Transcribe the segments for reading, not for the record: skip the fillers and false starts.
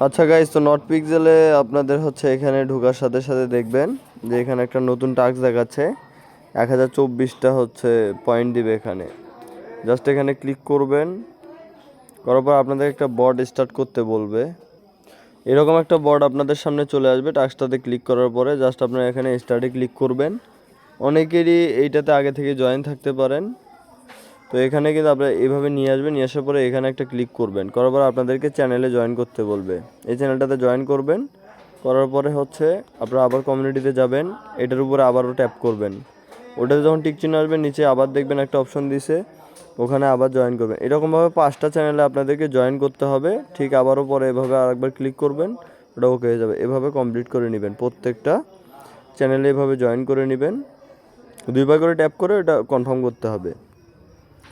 আচ্ছা গাইস, তো নট পিক্সেলে আপনাদের হচ্ছে এখানে ঢোকার সাথে সাথে দেখবেন যে এখানে একটা নতুন টাস্ক দেখাচ্ছে। 1024টা হচ্ছে পয়েন্ট দিবে এখানে। জাস্ট এখানে ক্লিক করবেন, করার পর আপনাদের একটা বট স্টার্ট করতে বলবে। এরকম একটা বট আপনাদের সামনে চলে আসবে। টাস্কটাতে ক্লিক করার পরে জাস্ট আপনারা এখানে স্টার্টে ক্লিক করবেন। অনেকেরই এইটাতে আগে থেকে জয়েন থাকতে পারেন। তো এখানে কিন্তু আপনারা এইভাবে নিয়ে আসবেন, নিয়ে আসার পরে এখানে একটা ক্লিক করবেন, করার পর আপনাদেরকে চ্যানেলে জয়েন করতে বলবে। এই চ্যানেলটাতে জয়েন করবেন, করার পরে হচ্ছে আপনারা আবার কমিউনিটিতে যাবেন, এটার উপরে আবারও ট্যাপ করবেন। ওটাতে যখন টিক চিহ্ন আসবে নিচে আবার দেখবেন একটা অপশন দিছে, ওখানে আবার জয়েন করবেন। এরকমভাবে 5টা চ্যানেলে আপনাদেরকে জয়েন করতে হবে। ঠিক আবারও পরে এভাবে আরেকবার ক্লিক করবেন, ওটা ওকে হয়ে যাবে। এভাবে কমপ্লিট করে নেবেন, প্রত্যেকটা চ্যানেলে এভাবে জয়েন করে নেবেন। 2বার করে ট্যাপ করে ওটা কনফার্ম করতে হবে।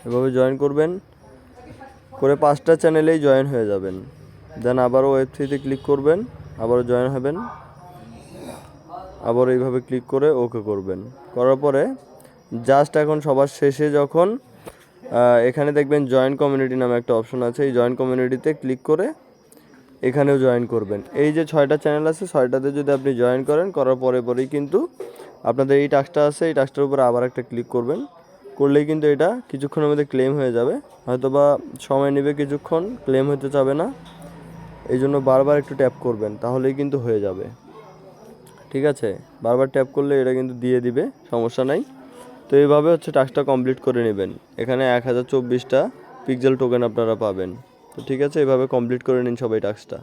এভাবে জয়েন করবেন, করে 5টা চ্যানেলেই জয়েন হয়ে যাবেন। দেন আবারও ওয়েব3তে ক্লিক করবেন, আবারও জয়েন হবেন, আবার এইভাবে ক্লিক করে ওকে করবেন। করার পরে জাস্ট এখন সবার শেষে যখন এখানে দেখবেন জয়েন কমিউনিটি নামে একটা অপশন আছে, এই জয়েন কমিউনিটিতে ক্লিক করে এখানেও জয়েন করবেন। এই যে 6টা চ্যানেল আছে, 6টাতে যদি আপনি জয়েন করেন, করার পরেই কিন্তু আপনাদের এই টাস্কটা আছে, এই টাস্কটার উপরে আবার একটা ক্লিক করবেন, করলেই কিন্তু এটা কিছুক্ষণের মধ্যে ক্লেম হয়ে যাবে। হয়তো বা সময় নেবে কিছুক্ষণ, ক্লেম হতে চাবে না, এই জন্য বারবার একটু ট্যাপ করবেন, তাহলেই কিন্তু হয়ে যাবে। ঠিক আছে, বারবার ট্যাপ করলে এটা কিন্তু দিয়ে দিবে, সমস্যা নাই। তো এইভাবে হচ্ছে টাস্কটা কমপ্লিট করে নেবেন। এখানে 1024টা পিক্সেল টোকেন আপনারা পাবেন। তো ঠিক আছে, এইভাবে কমপ্লিট করে নিন সবাই টাস্কটা।